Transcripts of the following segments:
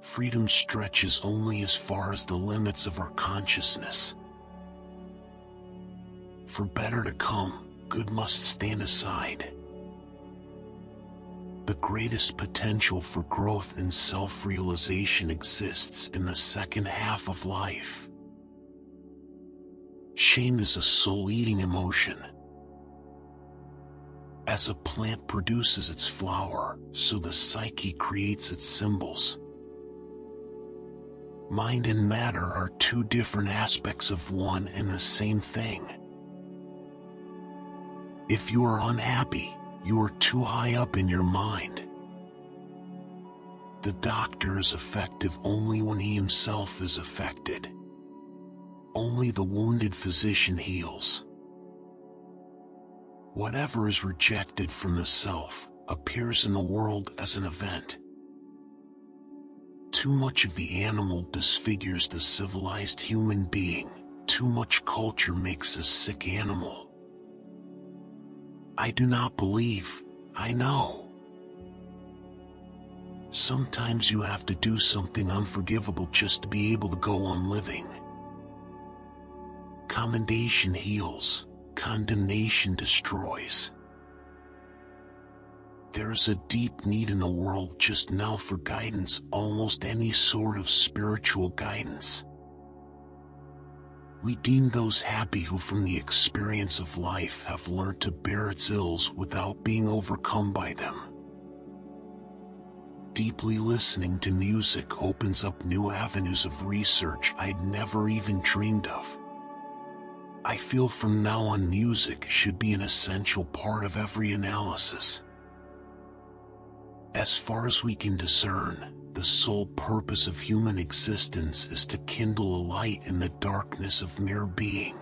Freedom stretches only as far as the limits of our consciousness. For better to come, good must stand aside. The greatest potential for growth and self-realization exists in the second half of life. Shame is a soul-eating emotion. As a plant produces its flower, so the psyche creates its symbols. Mind and matter are two different aspects of one and the same thing. If you are unhappy, you are too high up in your mind. The doctor is effective only when he himself is affected. Only the wounded physician heals. Whatever is rejected from the self appears in the world as an event. Too much of the animal disfigures the civilized human being. Too much culture makes a sick animal. I do not believe, I know. Sometimes you have to do something unforgivable just to be able to go on living. Commendation heals, condemnation destroys. There is a deep need in the world just now for guidance, almost any sort of spiritual guidance. We deem those happy who from the experience of life have learned to bear its ills without being overcome by them. Deeply listening to music opens up new avenues of research I'd never even dreamed of. I feel from now on music should be an essential part of every analysis. As far as we can discern, the sole purpose of human existence is to kindle a light in the darkness of mere being.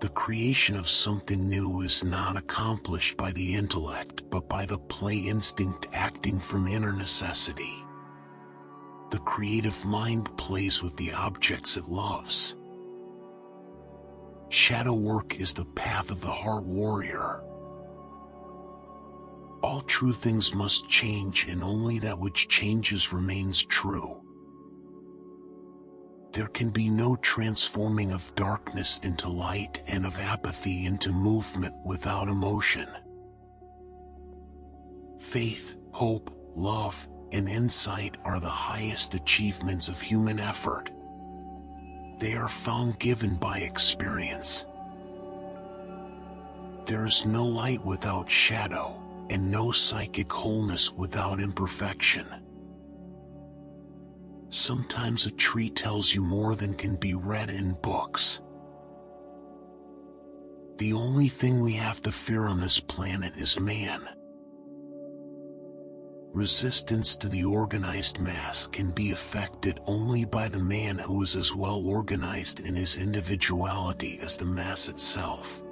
The creation of something new is not accomplished by the intellect but by the play instinct acting from inner necessity. The creative mind plays with the objects it loves. Shadow work is the path of the heart warrior. All true things must change, and only that which changes remains true. There can be no transforming of darkness into light and of apathy into movement without emotion. Faith, hope, love, and insight are the highest achievements of human effort. They are found given by experience. There is no light without shadow, and no psychic wholeness without imperfection. Sometimes a tree tells you more than can be read in books. The only thing we have to fear on this planet is man. Resistance to the organized mass can be effected only by the man who is as well organized in his individuality as the mass itself.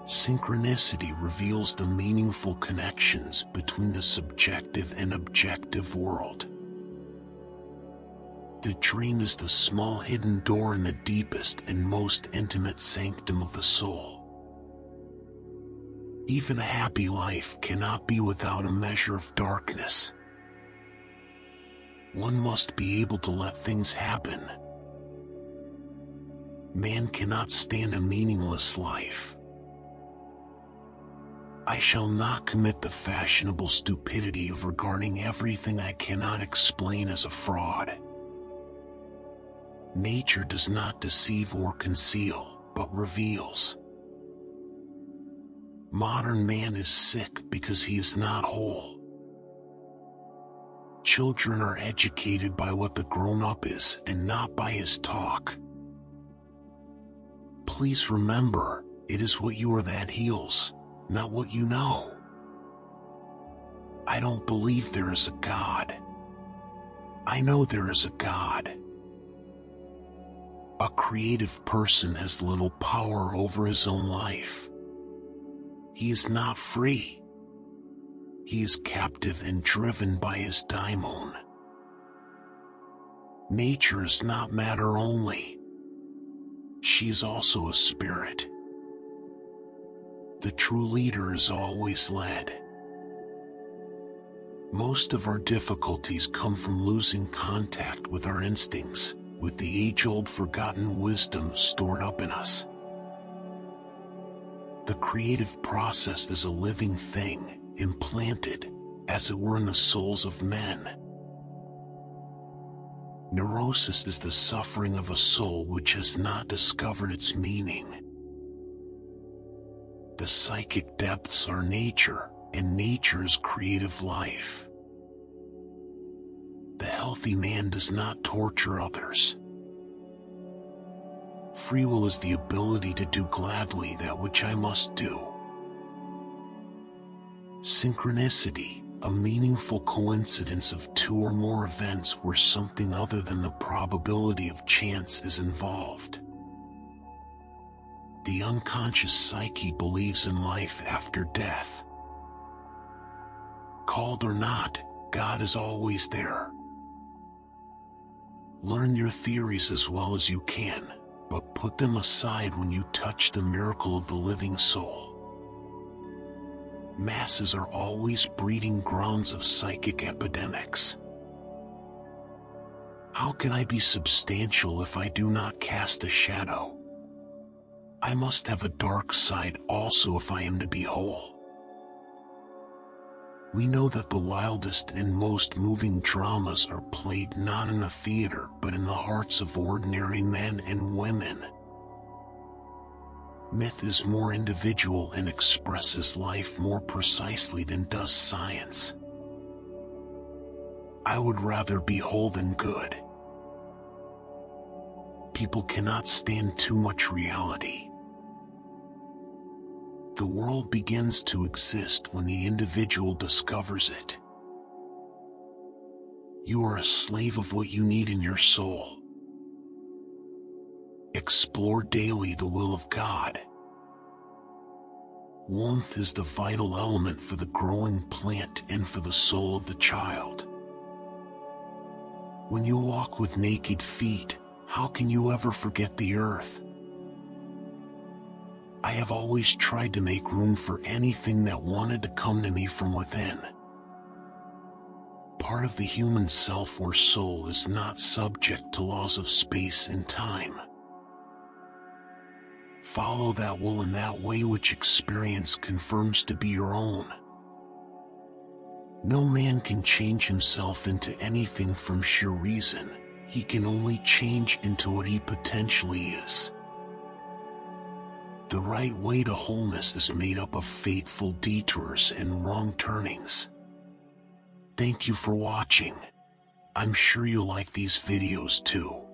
Synchronicity reveals the meaningful connections between the subjective and objective world. The dream is the small hidden door in the deepest and most intimate sanctum of the soul. Even a happy life cannot be without a measure of darkness. One must be able to let things happen. Man cannot stand a meaningless life. I shall not commit the fashionable stupidity of regarding everything I cannot explain as a fraud. Nature does not deceive or conceal, but reveals. Modern man is sick because he is not whole. Children are educated by what the grown-up is and not by his talk. Please remember, it is what you are that heals, not what you know. I don't believe there is a God. I know there is a God. A creative person has little power over his own life. He is not free. He is captive and driven by his daimon. Nature is not matter only. She is also a spirit. The true leader is always led. Most of our difficulties come from losing contact with our instincts, with the age-old forgotten wisdom stored up in us. The creative process is a living thing, implanted, as it were, in the souls of men. Neurosis is the suffering of a soul which has not discovered its meaning. The psychic depths are nature, and nature is creative life. The healthy man does not torture others. Free will is the ability to do gladly that which I must do. Synchronicity, a meaningful coincidence of two or more events where something other than the probability of chance is involved. The unconscious psyche believes in life after death. Called or not, God is always there. Learn your theories as well as you can, but put them aside when you touch the miracle of the living soul. Masses are always breeding grounds of psychic epidemics. How can I be substantial if I do not cast a shadow? I must have a dark side also if I am to be whole. We know that the wildest and most moving dramas are played not in a theater but in the hearts of ordinary men and women. Myth is more individual and expresses life more precisely than does science. I would rather be whole than good. People cannot stand too much reality. The world begins to exist when the individual discovers it. You are a slave of what you need in your soul. Explore daily the will of God. Warmth is the vital element for the growing plant and for the soul of the child. When you walk with naked feet, how can you ever forget the earth? I have always tried to make room for anything that wanted to come to me from within. Part of the human self or soul is not subject to laws of space and time. Follow that will in that way which experience confirms to be your own. No man can change himself into anything from sheer reason. He can only change into what he potentially is. The right way to wholeness is made up of fateful detours and wrong turnings. Thank you for watching. I'm sure you'll like these videos too.